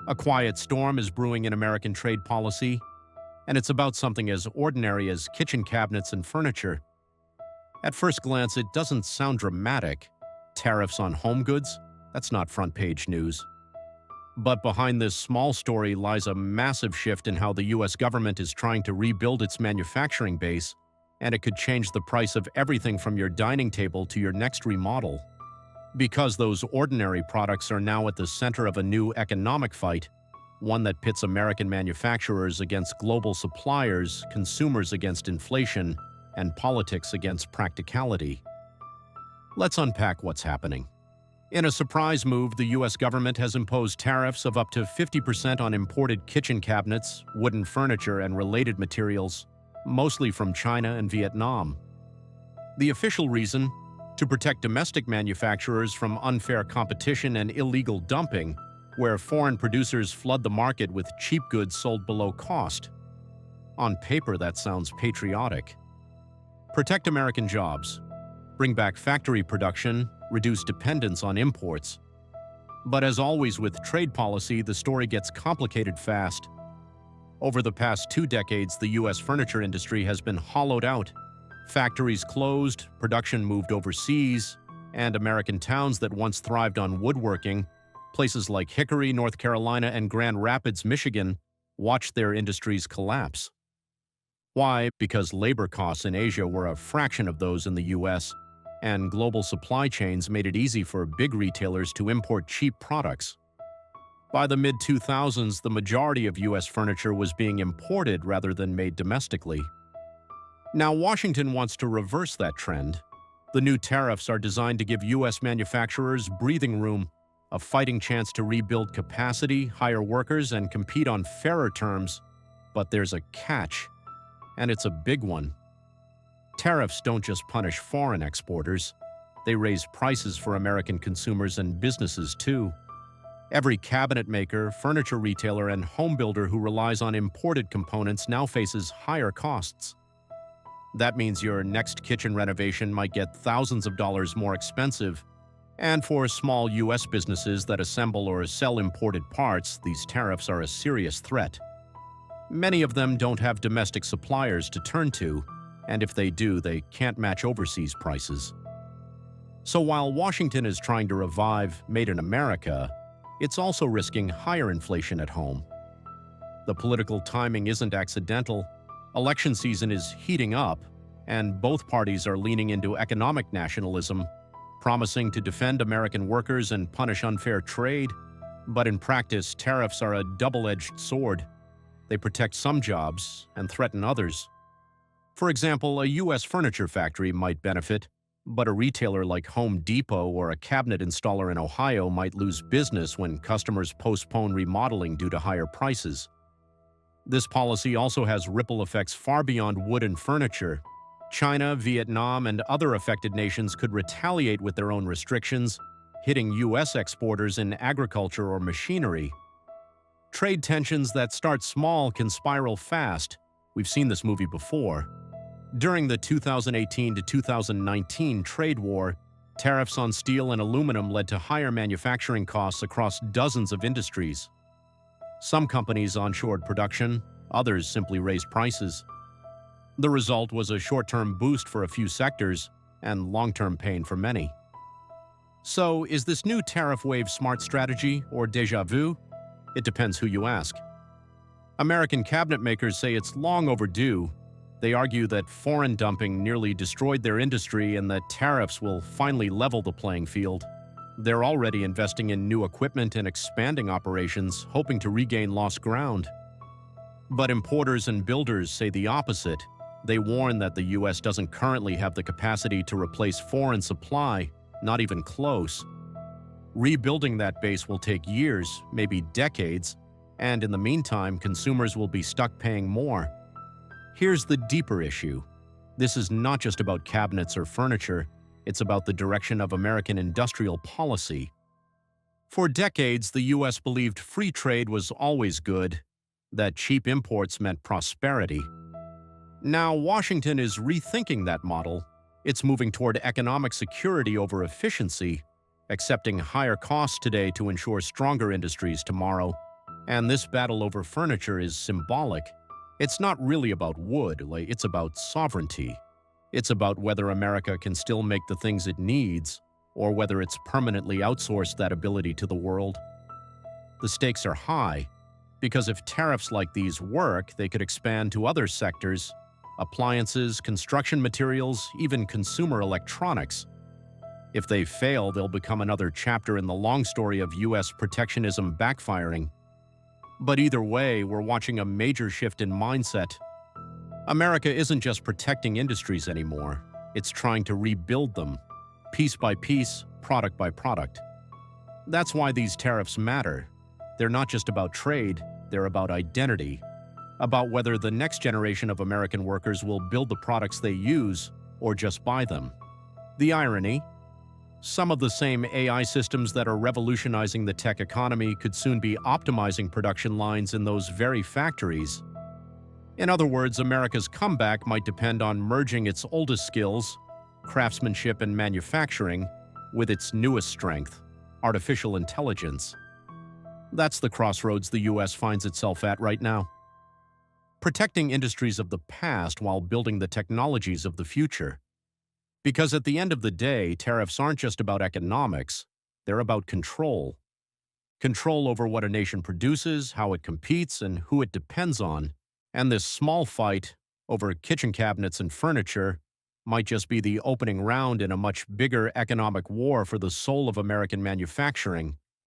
A quiet storm is brewing in American trade policy, and it's about something as ordinary as kitchen cabinets and furniture. At first glance, it doesn't sound dramatic. Tariffs on home goods? That's not front-page news. But behind this small story lies a massive shift in how the U.S. government is trying to rebuild its manufacturing base, and it could change the price of everything from your dining table to your next remodel. Because those ordinary products are now at the center of a new economic fight, one that pits American manufacturers against global suppliers, consumers against inflation, and politics against practicality. Let's unpack what's happening. In a surprise move, the U.S. government has imposed tariffs of up to 50% on imported kitchen cabinets, wooden furniture, and related materials, mostly from China and Vietnam. The official reason? To protect domestic manufacturers from unfair competition and illegal dumping, where foreign producers flood the market with cheap goods sold below cost. On paper, that sounds patriotic. Protect American jobs. Bring back factory production, reduce dependence on imports. But as always with trade policy, the story gets complicated fast. Over the past 2 decades, the U.S. furniture industry has been hollowed out. Factories closed, production moved overseas, and American towns that once thrived on woodworking, places like Hickory, North Carolina, and Grand Rapids, Michigan, watched their industries collapse. Why? Because labor costs in Asia were a fraction of those in the U.S., and global supply chains made it easy for big retailers to import cheap products. By the mid-2000s, the majority of U.S. furniture was being imported rather than made domestically. Now, Washington wants to reverse that trend. The new tariffs are designed to give U.S. manufacturers breathing room, a fighting chance to rebuild capacity, hire workers, and compete on fairer terms. But there's a catch, and it's a big one. Tariffs don't just punish foreign exporters. They raise prices for American consumers and businesses, too. Every cabinet maker, furniture retailer, and home builder who relies on imported components now faces higher costs. That means your next kitchen renovation might get thousands of dollars more expensive. And for small U.S. businesses that assemble or sell imported parts, these tariffs are a serious threat. Many of them don't have domestic suppliers to turn to, and if they do, they can't match overseas prices. So while Washington is trying to revive Made in America, it's also risking higher inflation at home. The political timing isn't accidental. Election season is heating up, and both parties are leaning into economic nationalism, promising to defend American workers and punish unfair trade. But in practice, tariffs are a double-edged sword. They protect some jobs and threaten others. For example, a U.S. furniture factory might benefit, but a retailer like Home Depot or a cabinet installer in Ohio might lose business when customers postpone remodeling due to higher prices. This policy also has ripple effects far beyond wood and furniture. China, Vietnam, and other affected nations could retaliate with their own restrictions, hitting U.S. exporters in agriculture or machinery. Trade tensions that start small can spiral fast. We've seen this movie before. During the 2018 to 2019 trade war, tariffs on steel and aluminum led to higher manufacturing costs across dozens of industries. Some companies onshored production, others simply raised prices. The result was a short-term boost for a few sectors and long-term pain for many. So, is this new tariff wave smart strategy or déjà vu? It depends who you ask. American cabinet makers say it's long overdue. They argue that foreign dumping nearly destroyed their industry and that tariffs will finally level the playing field. They're already investing in new equipment and expanding operations, hoping to regain lost ground. But importers and builders say the opposite. They warn that the U.S. doesn't currently have the capacity to replace foreign supply, not even close. Rebuilding that base will take years, maybe decades, and in the meantime, consumers will be stuck paying more. Here's the deeper issue. This is not just about cabinets or furniture, it's about the direction of American industrial policy. For decades, the U.S. believed free trade was always good, that cheap imports meant prosperity. Now, Washington is rethinking that model. It's moving toward economic security over efficiency, accepting higher costs today to ensure stronger industries tomorrow. And this battle over furniture is symbolic. It's not really about wood, it's about sovereignty. It's about whether America can still make the things it needs, or whether it's permanently outsourced that ability to the world. The stakes are high, because if tariffs like these work, they could expand to other sectors: appliances, construction materials, even consumer electronics. If they fail, they'll become another chapter in the long story of U.S. protectionism backfiring. But either way, we're watching a major shift in mindset. America isn't just protecting industries anymore. It's trying to rebuild them, piece by piece, product by product. That's why these tariffs matter. They're not just about trade, they're about identity, about whether the next generation of American workers will build the products they use or just buy them. The irony: some of the same AI systems that are revolutionizing the tech economy could soon be optimizing production lines in those very factories. In other words, America's comeback might depend on merging its oldest skills, craftsmanship and manufacturing, with its newest strength, artificial intelligence. That's the crossroads the U.S. finds itself at right now. Protecting industries of the past while building the technologies of the future. Because at the end of the day, tariffs aren't just about economics, they're about control. Control over what a nation produces, how it competes, and who it depends on. And this small fight over kitchen cabinets and furniture might just be the opening round in a much bigger economic war for the soul of American manufacturing